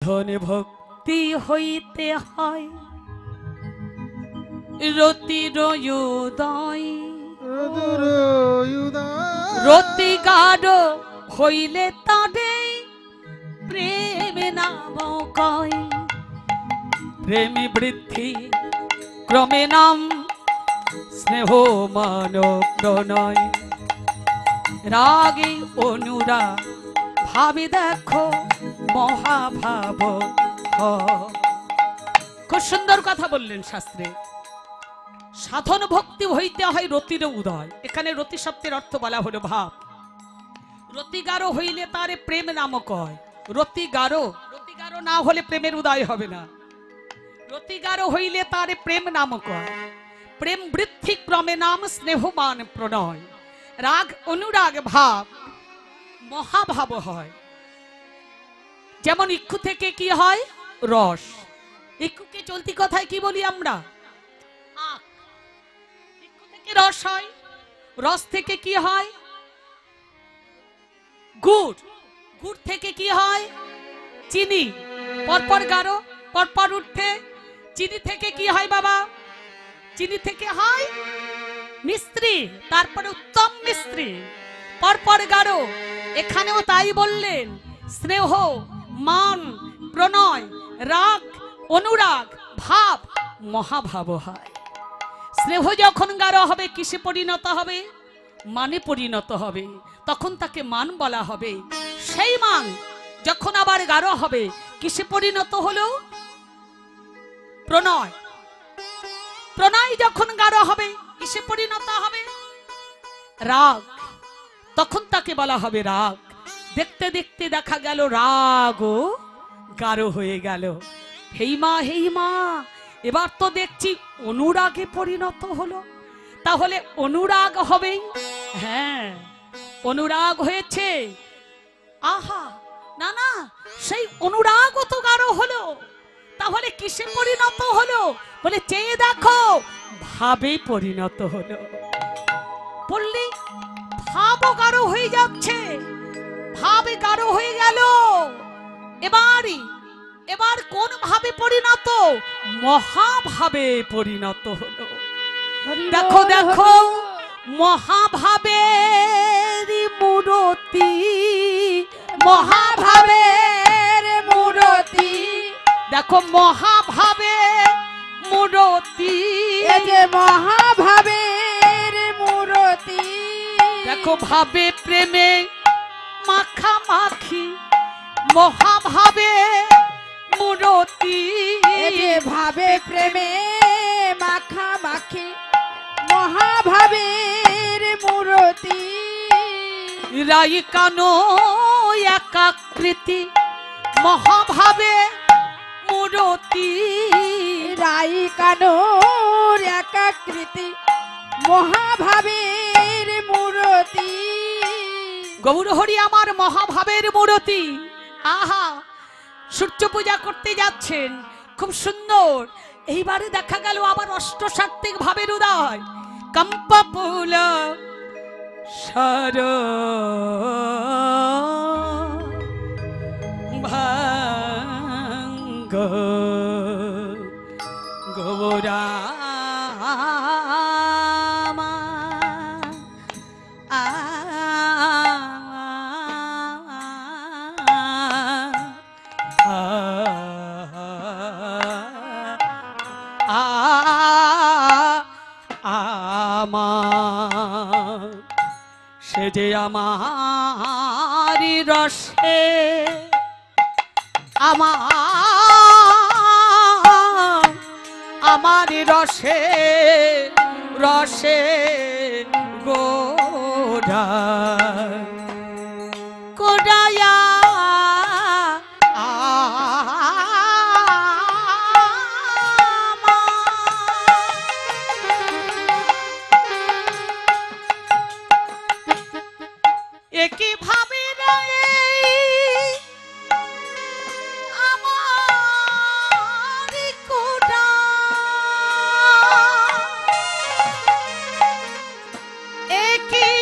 ধনে ভক্তি হইতে হয় রতির উদয়, রতি গাঢ় হইলে তারে প্রেমে নাম কয়। প্রেমী বৃদ্ধি ক্রমে নাম স্নেহ মান প্রণয়। রাগে অনুরাগ ভাবে দেখো মহাভাব। খুব সুন্দর কথা বললেন শাস্ত্রে। সাধন ভক্তি হইতে হয় রতির উদয়। এখানে রতি শব্দের অর্থ বলা হলো ভাব। রতি গাঢ় হইলে তারে প্রেম নাম কয়। রতি গাঢ় না হলে প্রেমের উদয় হবে না। রতি গাঢ় হইলে তারে প্রেম নাম কয়। প্রেম বৃদ্ধি ক্রমে নাম স্নেহমান প্রণয়। রাগ অনুরাগ ভাব মহাভাব হয়। যেমন ইক্ষু থেকে কি হয়? রস। ইক্ষুকে চলতি কথায় কি বলি আমরা? আখ। ইক্ষু থেকে রস হয়। রস থেকে কি হয়? গুড়। গুড় থেকে কি হয়? চিনি। পরপর গাঢ়, পরপর উঠে। চিনি থেকে কি হয় বাবা? চিনি থেকে হয় মিস্ত্রি, তারপরে উত্তম মিস্ত্রি, পরপর গাঢ়। এখানেও তাই বললেন। স্নেহ মান প্রণয় রাগ অনুরাগ ভাব মহাভাব হয়। স্নেহ যখন গাঢ় হবে কিসে পরিণত হবে? মানে পরিণত হবে। তখন তাকে মান বলা হবে। সেই মান যখন আবার গাঢ় হবে কিসে পরিণত হলো? প্রণয়। প্রণয় যখন গাঢ় হবে কিসে পরিণত হবে? রাগ। তখন তাকে বলা হবে রাগ। দেখতে দেখতে দেখা গেল রাগও গাঢ় হয়ে গেল। হেই মা এবার তো দেখছি অনুরাগে পরিণত হলো। তাহলে অনুরাগ হবে। হ্যাঁ, অনুরাগ হয়েছে। আহা, না না, সেই অনুরাগও তো গাঢ় হলো। তাহলে কিসে পরিণত হলো? বলে চেয়ে দেখো, ভাবে পরিণত হলো। বললি ভাবও গাঢ় হয়ে যাচ্ছে। ভাবে গাঢ় হয়ে গেল। এবার কোন ভাবে পরিণত? মহাভাবে পরিণত হলো। দেখো দেখো, মহাভাবের মূরতি, মহাভাবের মূরতি। দেখো মহাভাবে মূরতি, এই যে মহাভাবের মূরতি। দেখো ভাবে প্রেমে মাখামাখি মহাভাবে মূরতি। এই যে ভাবে প্রেমে মাখামাখি মহাভাবের মূরতি। রাই কানো একাকৃতি মহাভাবে মূরতি। রাই কানোর একাকৃতি মহাভাবের মূরতি। গৌরহরি আমার মহাভাবের মূরতি। আহা, সূর্য পূজা করতে যাচ্ছেন, খুব সুন্দর। এইবারে দেখা গেল আবার অষ্টসাত্ত্বিক ভাবের উদয়। কম্পপুল সর ভাঙ্গ গৌরা সে যে আমার রসে আমার রসে রসে গোড়া গোড়ায়া একই ভাবে আমার কোটা একই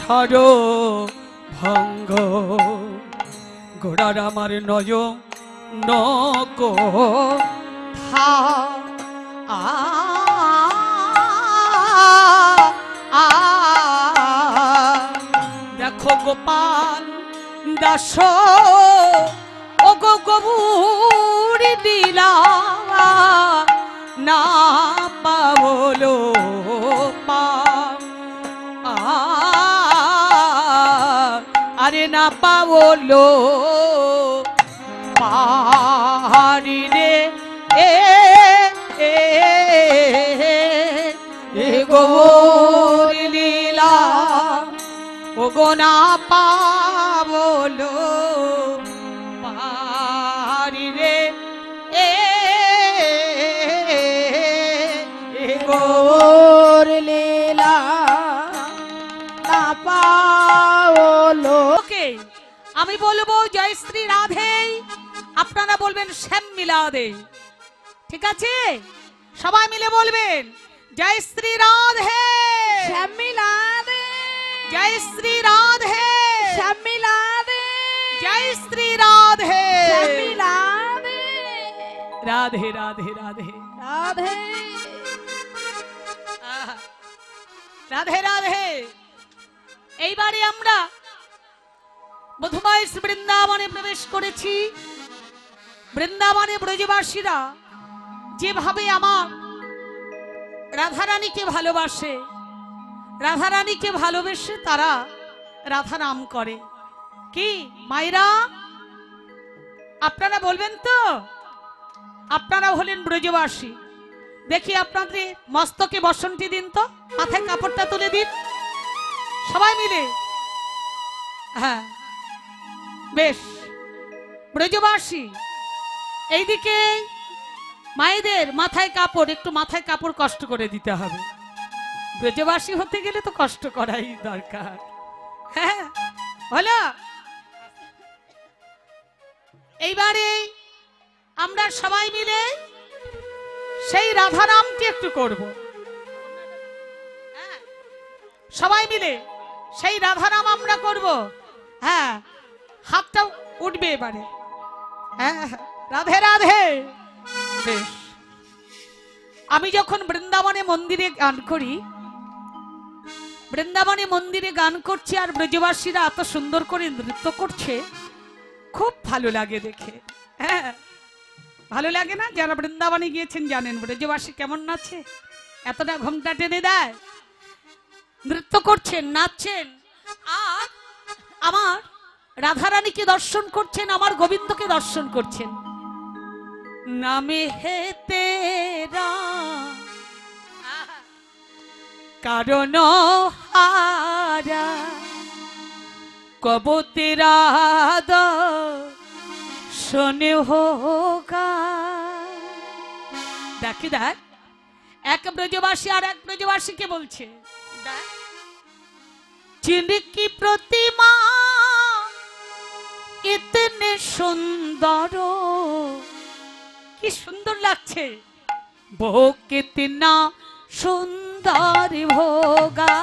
কথার ভঙ্গ গোড়ার আমার নয় নকো থা আ আ দেখো গোপাল দাস ও গো গবুরি দিলা না পাবলো পা আরে না পাবলো পারি রে এ গৌরী লীলা ও গো না পাবলো পারি রে গৌর লীলা না পাওলো। ওকে আমি বলবো জয় শ্রী রাধে, আপনারা বলবেন শ্যাম মিলাদে। ঠিক আছে, সবাই মিলে বলবেন জয় শ্রী রাধে, শ্যাম মিলাদে, জয় শ্রী রাধে, শ্যাম মিলাদে, জয় শ্রী রাধে, শ্যাম মিলাদে, রাধে রাধে রাধে রাধে আহা, রাধে রাধে। এইবারে আমরা মধুময় বৃন্দাবনে প্রবেশ করেছি। বৃন্দাবনে ব্রজবাসীরা যেভাবে আমার রাধারানীকে ভালোবাসে, রাধারানীকে ভালোবেসে তারা রাধা নাম করে। কি মায়েরা আপনারা বলবেন তো? আপনারা হলেন ব্রজবাসী। দেখি আপনাদের মস্তকে বসন্তি দিন তো, মাথায় কাপড়টা তুলে দিন সবাই মিলে। হ্যাঁ বেশ, ব্রজবাসী এইদিকে মায়েদের মাথায় কাপড়, একটু মাথায় কাপড় কষ্ট করে দিতে হবে। ব্রজবাসী হতে গেলে তো কষ্ট করাই দরকার। হ্যাঁ হলো। এইবারে আমরা সবাই মিলে সেই রাধা নামটি একটু করব। হ্যাঁ, সবাই মিলে সেই রাধা নাম আমরা করব। হ্যাঁ, হাতটা উঠবে এবারে। হ্যাঁ, রাধে রাধে। বেশ, আমি যখন বৃন্দাবনে মন্দিরে গান করি, বৃন্দাবনে মন্দিরে গান করছি আর ব্রজবাসীরা এত সুন্দর করে নৃত্য করছে, খুব ভালো লাগে দেখে। হ্যাঁ, ভালো লাগে না? যারা বৃন্দাবনে গিয়েছেন জানেন ব্রজবাসী কেমন নাচে, এতটা ঘোমটা টেনে দেয়, নৃত্য করছেন, নাচছেন, আর আমার রাধারানীকে দর্শন করছেন, আমার গোবিন্দকে দর্শন করছেন। নামে হে তেরা কারণ হারা কব তেরা শোনে হোগা। দেখি দেখ, এক ব্রজবাসী আর এক ব্রজবাসীকে বলছে, চিনকি প্রতিমা ইতনে সুন্দর, কি সুন্দর লাগছে, বো কিতনা সুন্দর ভোগা,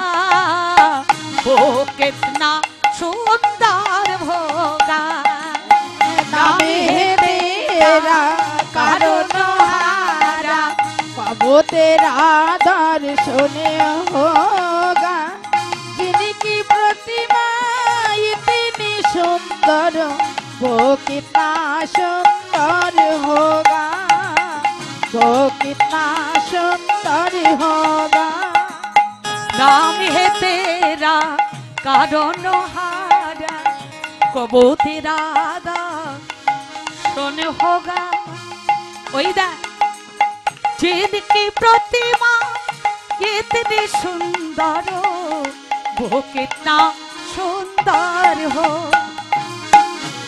বো কিতনা সুন্দর ভোগা। নামে তেরা কারণ হারা পাবো তেরা দর্শনে হোগা। जिनकी प्रतिमा इतनी सुंदर वो कितना सुंदर होगा, वो कितना सुंदर होगा। नाम है तेरा कारण हारा कबो तेरा दर्शन होगा। ওই দেখ, जिनकी प्रतिमा इतनी सुंदर वो कितना सुंदर हो,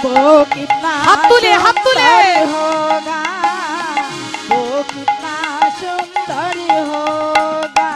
वो कितना हाथ तुले सुंदर होगा, वो कितना सुंदर होगा।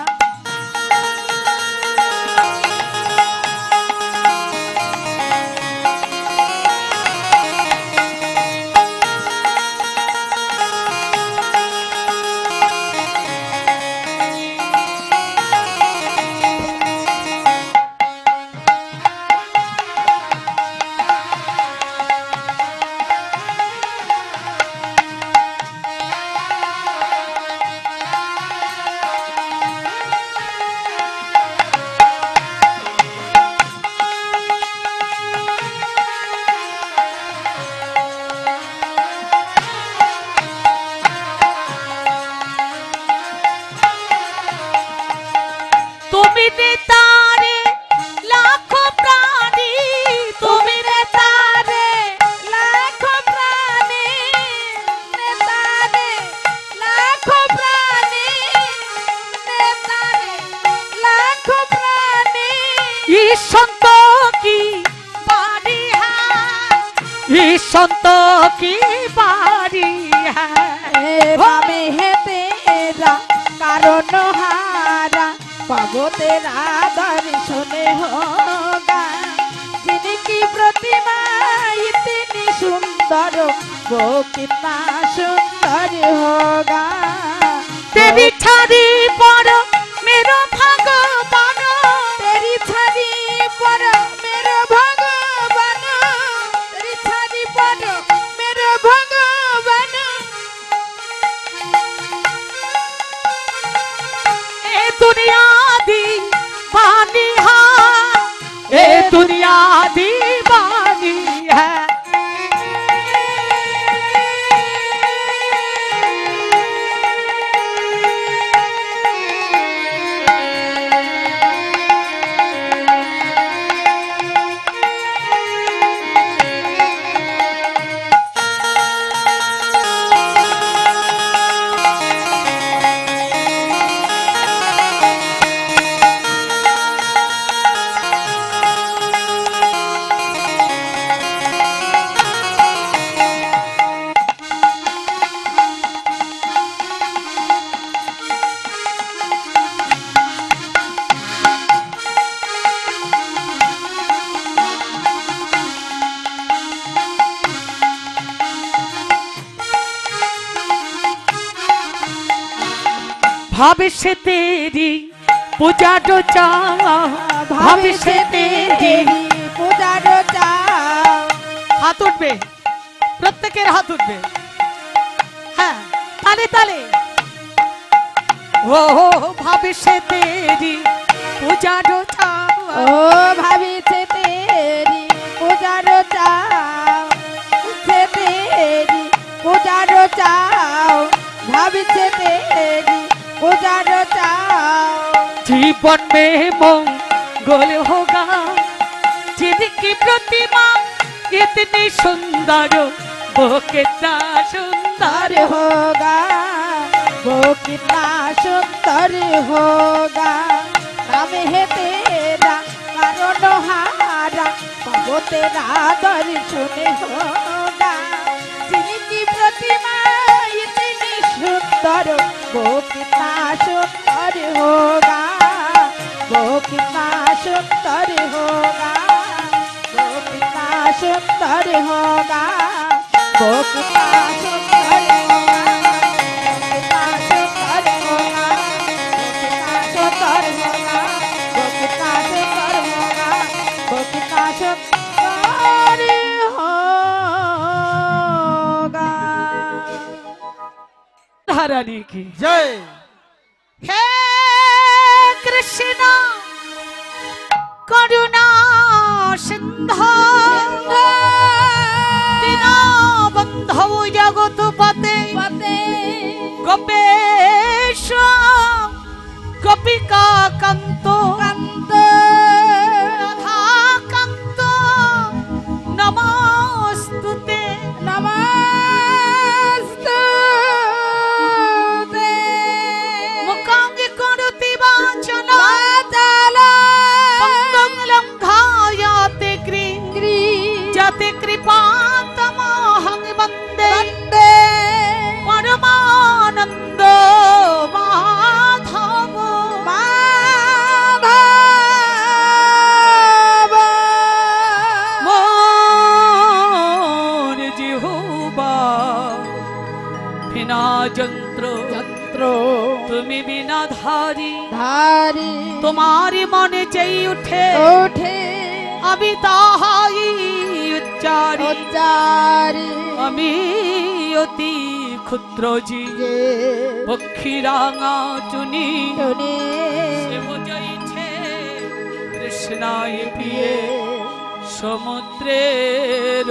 সন্তোষী বাড়ি नाम है तेरा कारण हारा पाबो तेरा दर्शन होगा जिनकी प्रतिमा इतनी सुंदर वो कितना सुंदर होगा तेरी छाड़ी पर मेरो भगवान तेरी छवि पर मेरा भगवान तेरी छवि पर मेरा भगवान ए दुनिया दी बानी ए दुनिया दीवानी है भविष्य तेरी पूजा जो चाह भविष्य तेरी पूजा रोजा हाथ उठबे प्रत्येकेर हाथ उठबे हाँ ताले ताले ओ भविष्य तेरी पूजा जो चाह ओ भविष्य तेरी पूजा रोजा से तेरी पूजा रोजा भविष्य तेरी पूजा रोजा जीवन में मंगल होगा जिनकी प्रतिमा इतनी सुंदर वो कितना सुंदर सुंदर होगा वो कितना सुंदर होगा नाम है तेरा कारण हारा पाबो तेरा दर्शन होगा जिनकी प्रतिमा इतनी सुंदर वो कितना सुंदर होगा वो कितना सुंदर होगा वो कितना सुंदर होगा वो कितना सुंदर होगा कितना सुंदर होगा कितना सुंदर होगा वो कितना सुंदर होगा वो कितना सुंदर होगा धारानी की जय हे कृष्ण करुणा सिंधु दीनबंधु जगत पते गोपेश गोपिका कांतो राधा कांतो नमस्तुते नमस्ते मुखांगे करोति वाचन पंगलं घायाते ग्री जाते कृपा तमहं वन्दे परमानंद माधव मोर जिह्वा बिना যন্ত্র তুমি বিনা ধারি धारी তোমারি মনে যেই উঠে उठे আমি তাহাই উচ্চারি उच्चारी আমি অতি ক্ষুদ্র জীব ये পক্ষী রাঙা চুনি सुने সে বুঝাইছে কৃষ্ণায় পিয়ে সমুদ্রের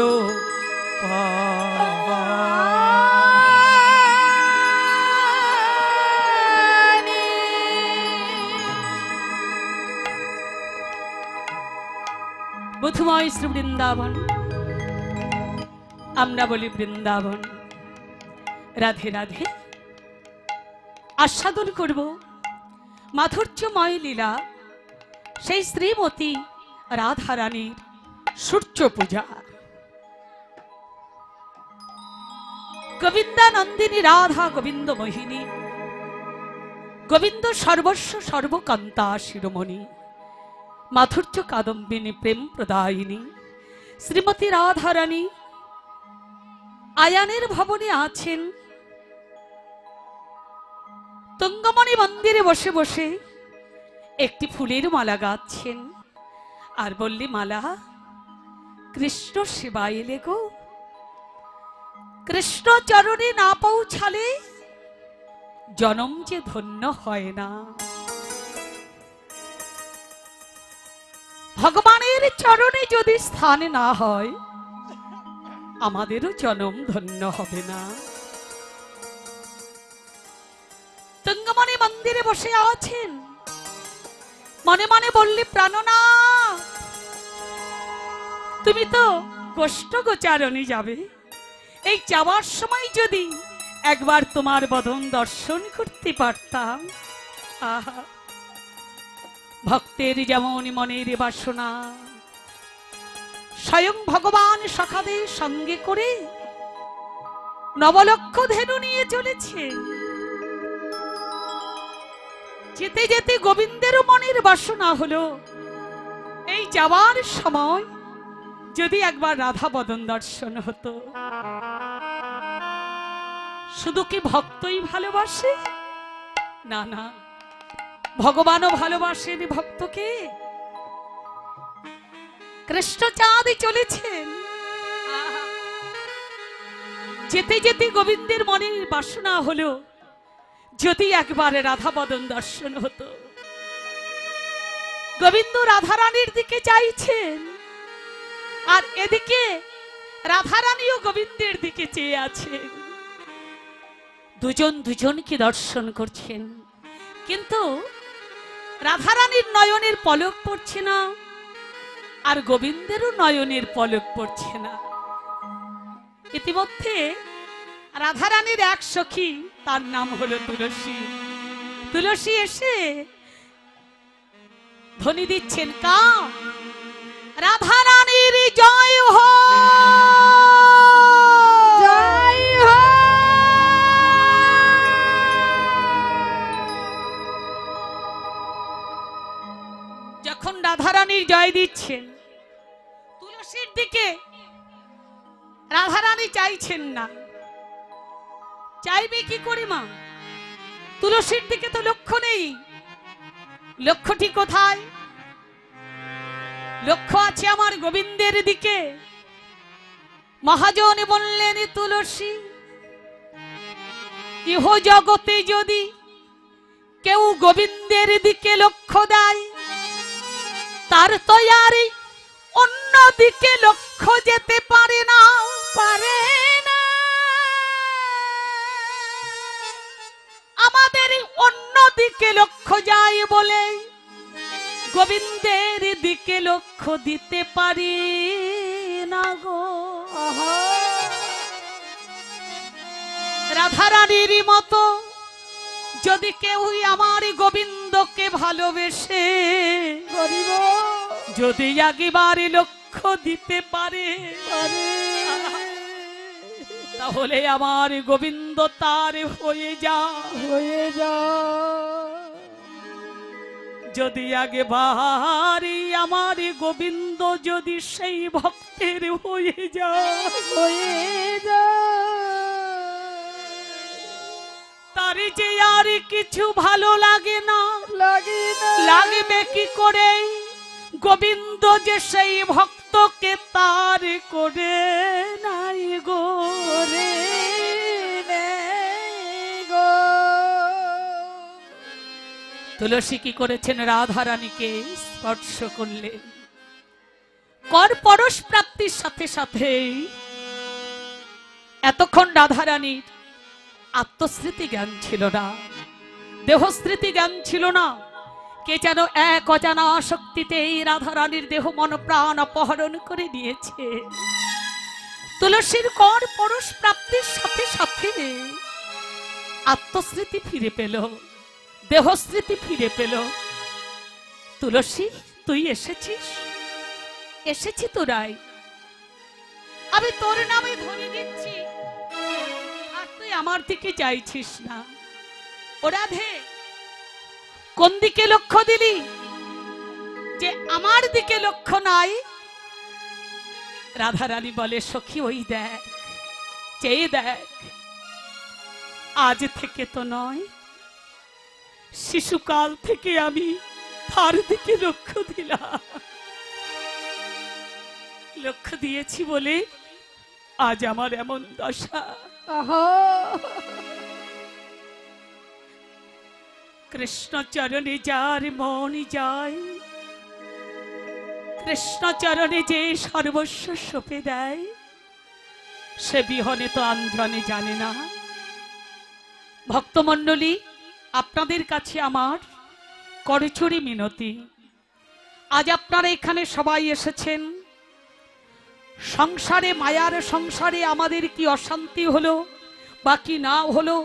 মধুময় শ্রী বৃন্দাবন আমরা বলি বৃন্দাবন রাধে রাধে আস্বাদন করব মাধুর্যময় লীলা সেই শ্রীমতী রাধারানীর সূর্য পূজা গোবিন্দানন্দিনী রাধা গোবিন্দ মোহিনী, গোবিন্দ সর্বস্ব সর্বকান্তা শিরোমণি, মাধুর্য কাদম্বিনী প্রেম প্রদায়িনী শ্রীমতী রাধারানী আয়ানের ভবনে আছেন। তুঙ্গমণি মন্দিরে বসে বসে একটি ফুলের মালা গাচ্ছেন আর বললি, মালা, কৃষ্ণ সেবায় এলে গো। কৃষ্ণ চরণে না পৌঁছালে জনম যে ধন্য হয় না। ভগবানের চরণে যদি স্থান না হয় আমাদেরও জনম ধন্য হবে না। তুঙ্গমণি মন্দিরে বসে আছেন, মনে মনে বললি, প্রাণনা, তুমি তো গোষ্ঠ গোচারণে যাবে, এই যাওয়ার সময় যদি একবার তোমার বদন দর্শন করতে পারতাম। আহা, ভক্তের যেমন মনের বাসনা, স্বয়ং ভগবান সখাদের সঙ্গে করে নবলক্ষ ধেনু নিয়ে চলেছে। যেতে যেতে গোবিন্দেরও মনের বাসনা হলো, এই যাওয়ার সময় যদি একবার রাধা বদন দর্শন হতো। শুধু কি ভক্তই ভালোবাসে? না না, ভগবানও ভালোবাসেন ভক্তকে। কৃষ্ণ চাঁদে চলেছেন, যেতে যেতে গোবিন্দের মনের বাসনা হলো, যদি একবার রাধা বদন দর্শন হতো। গোবিন্দ রাধারানীর দিকে চাইছেন, আর এদিকে রাধারানীও গোবিন্দের দিকে চেয়ে আছেন। দুজন দুজনকে দর্শন করছেন, কিন্তু রাধারানীর নয়নের পলক পড়ছে না, আর গোবিন্দেরও নয়নের পলক পড়ছে না। ইতিমধ্যে রাধারানীর এক সখী, তার নাম হলো তুলসী, তুলসী এসে ধ্বনি দিচ্ছেন, কা রাধারানীর জয় হো, জয় হো। যখন রাধারানীর জয় দিচ্ছেন, তুলসীর দিকে রাধারানী চাইছেন না। চাইবে কি করে মা? তুলসীর দিকে তো লক্ষ্য নেই। লক্ষ্যটি কোথায়? লক্ষ্য আছে আমার গোবিন্দের দিকে। মহাজন বললেন, তুলসী, ইহ জগতে যদি কেউ গোবিন্দের দিকে লক্ষ্য দেয়, তার তো আর অন্য দিকে লক্ষ্য যেতে পারে না, পারে না। আমাদের অন্য দিকে লক্ষ্য যায় বলে গোবিন্দের দিকে লক্ষ্য দিতে পারি না গো। রাধারানীর মতো যদি কেউ আমার গোবিন্দকে ভালোবেসে যদি একবার লক্ষ্য দিতে পারে, তাহলে আমার গোবিন্দ তার হয়ে যা, হয়ে যা। যদি একবার আমার গোবিন্দ যদি সেই ভক্তের হয়ে যা, হয়ে যা, তার যে আর কিছু ভালো লাগে না, লাগে না। লাগবে কি করে? গোবিন্দ যে সেই ভক্তকে তার করে নাই গো, রে গো। তুলসী কি করেছেন? রাধারানীকে স্পর্শ করলেন। কর পরশ প্রাপ্তির সাথে সাথে এতক্ষণ রাধারানীর আত্মস্মৃতি জ্ঞান ছিল না, দেহস্মৃতি জ্ঞান ছিল না। কে যেন এক অজানা শক্তিতে এই রাধারানীর দেহ মন প্রাণ অপহরণ করে নিয়েছে। তুলসীর কর পরশ প্রাপ্তির সাথে সাথে আত্মস্মৃতি ফিরে পেল, দেহস্মৃতি ফিরে পেল। তুলসী, তুই এসেছিস? এসেছি তোরাই, আমি তোর নামে ধ্বনি দিচ্ছি। আমার দিকে চাইছিস না। ও রাধে, কোন দিকে লক্ষ্য দিলি যে আমার দিকে লক্ষ্য নাই? রাধারানী বলে, সখী ওই দেখ, চেয়ে দেখ, আজ থেকে তো নয়, শিশুকাল থেকে আমি তার দিকে লক্ষ্য দিলাম। লক্ষ্য দিয়েছি বলে আজ আমার এমন দশা। কৃষ্ণ চরণে যার মন যায়, কৃষ্ণ চরণে যে সর্বস্ব সঁপে দেয়, সে বিহনে তো আঞ্জনে জানে না। ভক্তমণ্ডলী, আপনাদের কাছে আমার করচুরি মিনতি, আজ আপনারা এখানে সবাই এসেছেন, সংসারে, মায়ার সংসারে আমাদের কি অশান্তি হলো বা কি না হলো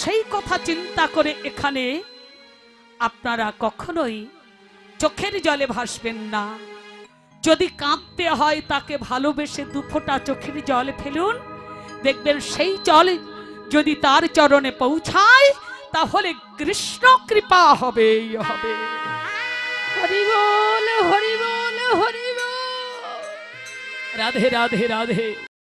সেই কথা চিন্তা করে এখানে আপনারা কখনোই চোখের জলে ভাসবেন না। যদি কাঁদতে হয় তাকে ভালোবেসে দুফোঁটা চোখের জল ফেলুন, দেখবেন সেই জল যদি তার চরণে পৌঁছায় তাহলে কৃষ্ণ কৃপা হবেই হবে। হরি বল, হরি বল, হরি বল। রাধে রাধে রাধে।